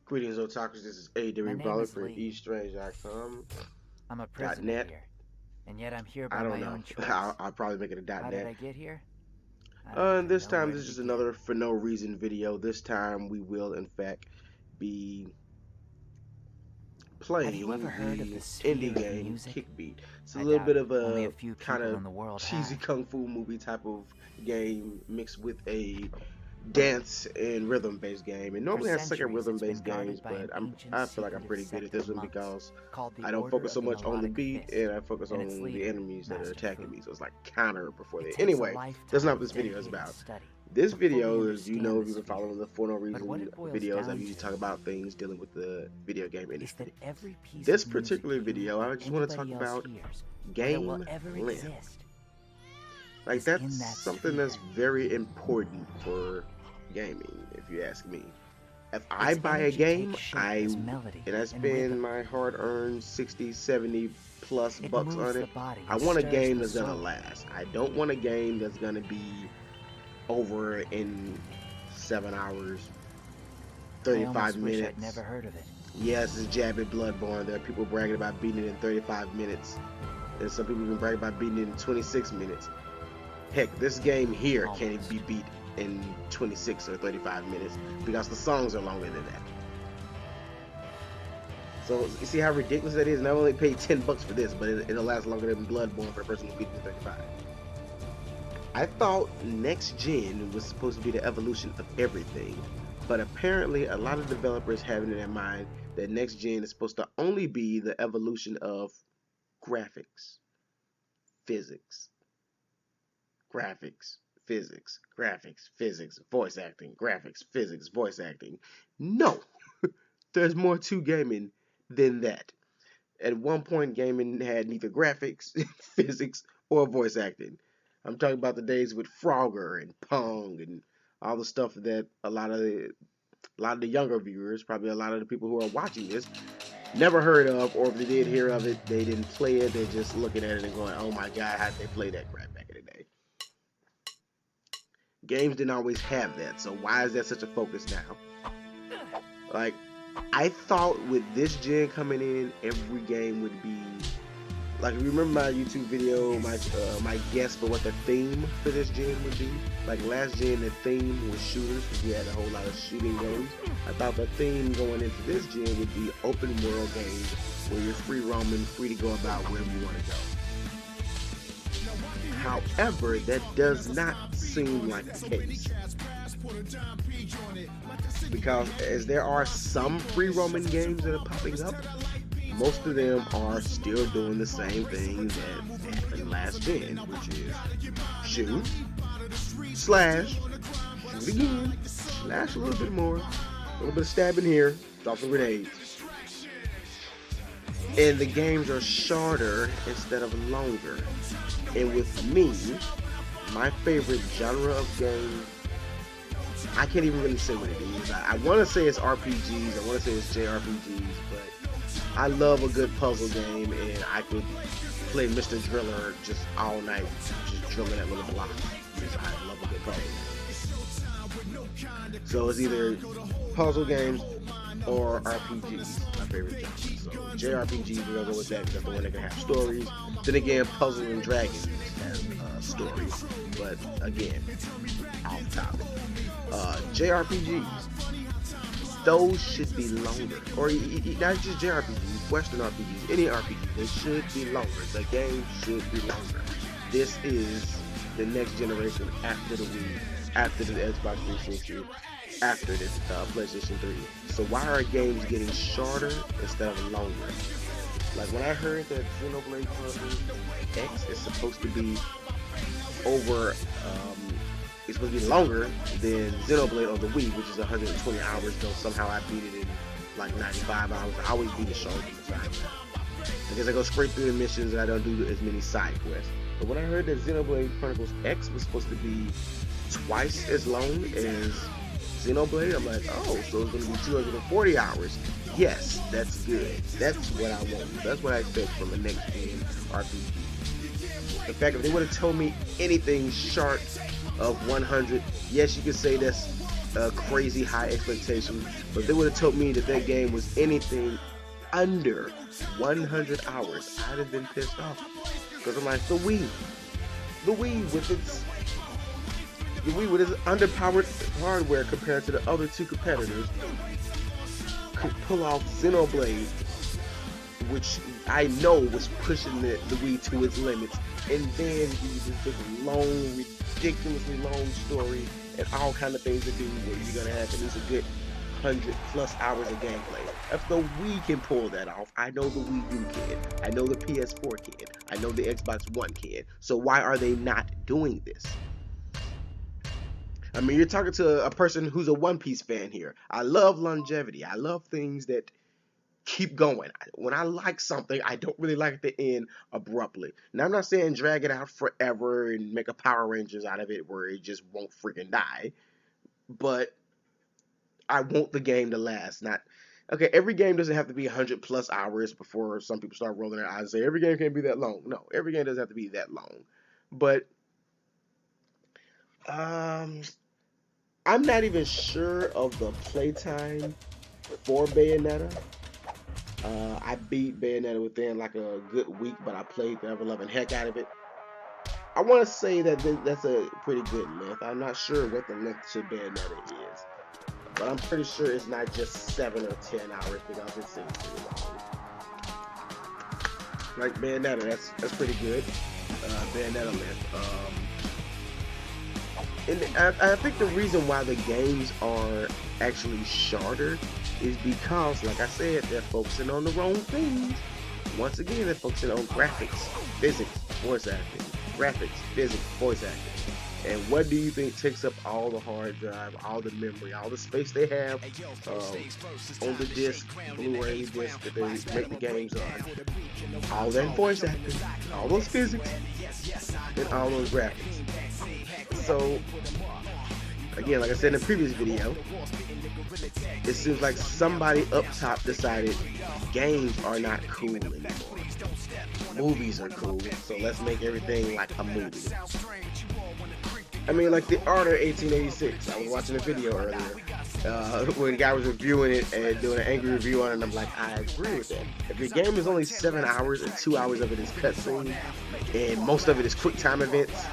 Greetings, otakus. This is My name AWBrawler is from Lee. eStrange.com. I'm a prisoner .net. here, and yet I'm here I by don't my know. own choice. I'll probably make it a How did .net. I get here? I don't And even this know time, where this to is just begin. another for no reason video. This time, we will in fact be Have you playing ever heard of the the sphere indie of game music? Kickbeat. It's a I little doubt bit of only a a few kind people of in the world cheesy have. kung fu movie type of game mixed with a dance and rhythm based game. And For normally I suck at centuries, rhythm it's been based games, guarded by but an ancient, I feel like I'm secretive pretty good at sect this of one monks because called the I don't Order focus so of the much on the Melodic beat Fist, and I focus and its on the leader, enemies that are Master attacking Fu. me. So it's like counter before It they. takes a Anyway, that's not lifetime what this video is dedicated about. study This to fully video is, you understand know, the if you've been sphere. following the For No But what Reason it boils videos, I down usually to talk about things dealing with the video game is that industry. every piece This of music particular you video, or I just want to talk anybody else about hears, or that game will ever length. exist, Like, is that's in that something that's sphere. very important for gaming, if you ask me. If I Its buy a energy game, takes shape as melody and I and spend rhythm. my hard-earned 60, 70 plus It bucks moves on the it, body I and want a stirs game the that's gonna soul. last. I don't want a game that's gonna be over in 7 hours, I 35 almost wish minutes. I'd never heard of it. Yes, it's Jab Bloodborne. There are people bragging about beating it in 35 minutes. And some people even brag about beating it in 26 minutes. Heck, this game here can't even be beat in 26 or 35 minutes because the songs are longer than that. So you see how ridiculous that is? And I only paid 10 bucks for this, but it'll last longer than Bloodborne for a person who beat it in 35. I thought next gen was supposed to be the evolution of everything, but apparently a lot of developers have it in their mind that next gen is supposed to only be the evolution of graphics, physics, graphics, physics, graphics, physics, voice acting, graphics, physics, voice acting. No, there's more to gaming than that. At one point, gaming had neither graphics, physics, or voice acting. I'm talking about the days with Frogger and Pong and all the stuff that a lot of the younger viewers, probably a lot of the people who are watching this, never heard of, or if they did hear of it, they didn't play it. They're just looking at it and going, "Oh my God, how did they play that crap back in the day?" Games didn't always have that, so why is that such a focus now? Like, I thought with this gen coming in, every game would be like, if you remember my YouTube video, my guess for what the theme for this gen would be. Like last gen, the theme was shooters because we had a whole lot of shooting games. I thought the theme going into this gen would be open world games where you're free roaming, free to go about wherever you want to go. However, that does not seem like the case. Because as there are some free roaming games that are popping up, most of them are still doing the same thing that happened last gen, which is shoot, slash, shoot again, slash a little bit more, a little bit of stabbing here, drop some grenades. And the games are shorter instead of longer. And with me, my favorite genre of game, I can't even really say what it is. I want to say it's RPGs, I want to say it's JRPGs, but I love a good puzzle game, and I could play Mr. Driller just all night, just drilling that little block. I love a good puzzle game. So it's either puzzle games or RPGs, my favorite genre. So JRPGs, we're gonna go with that because that's the one that can have stories. Then again, Puzzle and Dragons has stories, but again, off topic. JRPGs, those should be longer, or not just JRPGs, Western RPGs, any RPG, they should be longer. The game should be longer. This is the next generation after the Wii, after the Xbox 360, after the PlayStation 3. So why are games getting shorter instead of longer? Like when I heard that Xenoblade Chronicles X is supposed to be over, it's supposed to be longer than Xenoblade on the Wii, which is 120 hours, though somehow I beat it in like 95 hours. I always beat it shorter than the time. I guess I go straight through the missions and I don't do as many side quests. But when I heard that Xenoblade Chronicles X was supposed to be twice as long as Xenoblade, I'm like, oh, so it's going to be 240 hours. Yes, that's good. That's what I want. That's what I expect from a next-gen RPG. In fact, if they would have told me anything short of 100, yes, you could say that's crazy high expectations, but if they would have told me that that game was anything under 100 hours, I'd have been pissed off. Because I'm like, the Wii with its underpowered hardware compared to the other two competitors could pull off Xenoblade, which I know was pushing the Wii to its limits, and then use this big long, ridiculously long story and all kind of things to do where you're gonna have at least a good 100+ hours of gameplay. If the Wii can pull that off, I know the Wii U can. I know the PS4 can. I know the Xbox One can. So why are they not doing this? I mean, you're talking to a person who's a One Piece fan here. I love longevity. I love things that keep going. When I like something, I don't really like it to end abruptly. Now, I'm not saying drag it out forever and make a Power Rangers out of it where it just won't freaking die. But I want the game to last. Okay, every game doesn't have to be 100+ hours before some people start rolling their eyes and say every game can't be that long. No, every game doesn't have to be that long. But I'm not even sure of the playtime for Bayonetta. I beat Bayonetta within like a good week, but I played the ever-loving heck out of it. I want to say that that's a pretty good length. I'm not sure what the length to Bayonetta is, but I'm pretty sure it's not just 7 or 10 hours because it seems pretty long. Like Bayonetta, that's pretty good. Bayonetta length. And I think the reason why the games are actually shorter is because, like I said, they're focusing on the wrong things. Once again, they're focusing on graphics, physics, voice acting. Graphics, physics, voice acting. And what do you think takes up all the hard drive, all the memory, all the space they have on the disc, Blu-ray disc that they make the games on? All that voice acting, all those physics, and all those graphics. So, again, like I said in the previous video, it seems like somebody up top decided games are not cool anymore. Movies are cool, so let's make everything like a movie. I mean, like the Order 1886. I was watching a video earlier when the guy was reviewing it and doing an angry review on it, and I'm like, I agree with that. If your game is only 7 hours and 2 hours of it is cutscene, and most of it is quick time events,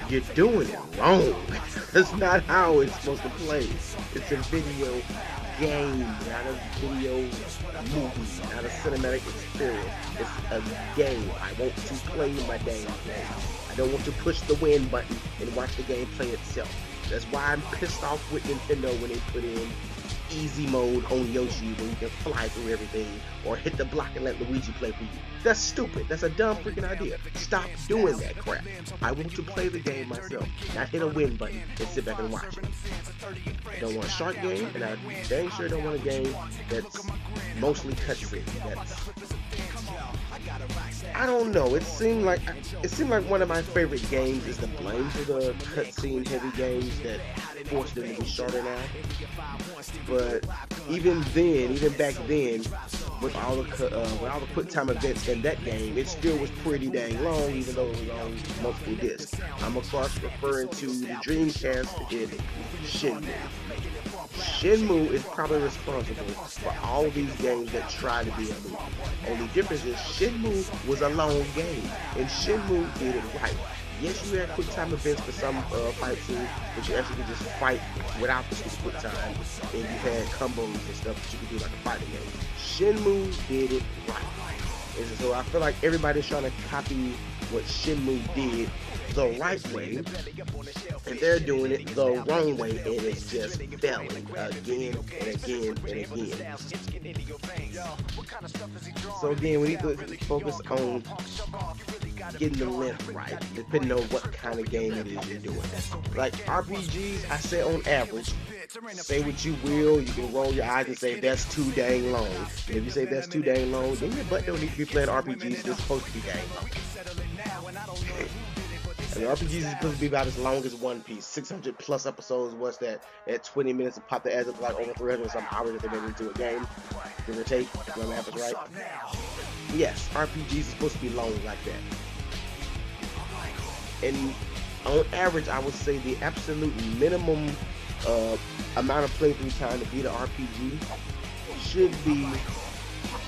you're doing it wrong. That's not how it's supposed to play. It's a video game, not a video movie, not a cinematic experience. It's a game. I want to play my damn game. I don't want to push the win button and watch the game play itself. That's why I'm pissed off with Nintendo when they put in easy mode on Yoshi where you can fly through everything, or hit the block and let Luigi play for you. That's stupid. That's a dumb freaking idea. Stop doing that crap. I want to play the game myself, not hit a win button and sit back and watch it. I don't want a short game, and I dang sure don't want a game that's mostly cutscene. I don't know. It seemed like one of my favorite games is the blame for the cutscene heavy games that forced them to be shorter now. But even back then, with all the quick time events in that game, it still was pretty dang long, even though it was on multiple discs. I'm of course referring to the Dreamcast in Shenmue. Shenmue is probably responsible for all these games that try to be a movie. Only difference is Shenmue was a long game, and Shenmue did it right. Yes, you had quick time events for some fight scenes, but you actually could just fight without the quick time, and you had combos and stuff that you could do like a fighting game. Shenmue did it right. And so I feel like everybody's trying to copy what Shenmue did the right way, and they're doing it the wrong way, and it's just failing again and again and again. So again, we need to focus on getting the length right, depending on what kind of game it is you're doing. Like RPGs, I say on average, say what you will, you can roll your eyes and say that's too dang long. And if you say that's too dang long, then your butt don't need to be playing RPGs that's supposed to be dang long. And RPGs is supposed to be about as long as One Piece. 600+ episodes, what's that? At 20 minutes, and pop the ads up like over 300 some hours that they made into a game. Give or take, if my math is right. Yes, RPGs is supposed to be long like that. And on average, I would say the absolute minimum amount of playthrough time to beat an RPG should be,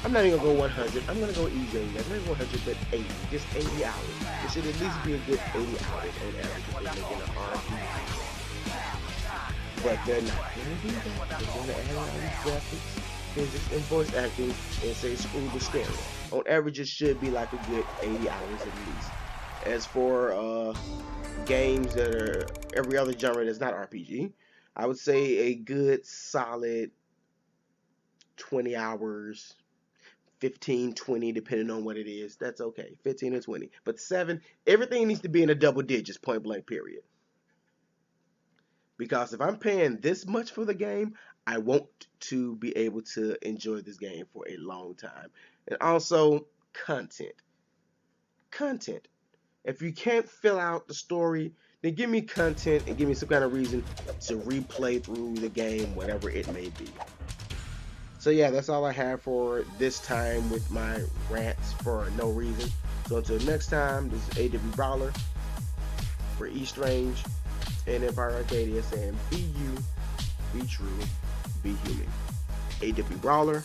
I'm not even gonna go 100, I'm gonna go easy on you guys, I'm not 100, but 80, just 80 hours. It should at least be a good 80 hours on average if they're making an RPG. But they're not gonna do that. They're gonna add all these graphics, physics, and voice acting and say screw the story. On average, it should be like a good 80 hours at least. As for games that are every other genre that's not RPG, I would say a good solid 20 hours, 15, 20, depending on what it is. That's okay, 15 and 20. But 7, everything needs to be in the double digits, point blank, period. Because if I'm paying this much for the game, I want to be able to enjoy this game for a long time. And also, content. Content. If you can't fill out the story, then give me content and give me some kind of reason to replay through the game, whatever it may be. So yeah, that's all I have for this time with my rants for no reason. So until next time, this is AWBrawler for East Range and Empire Arcadia saying be you, be true, be human. AWBrawler.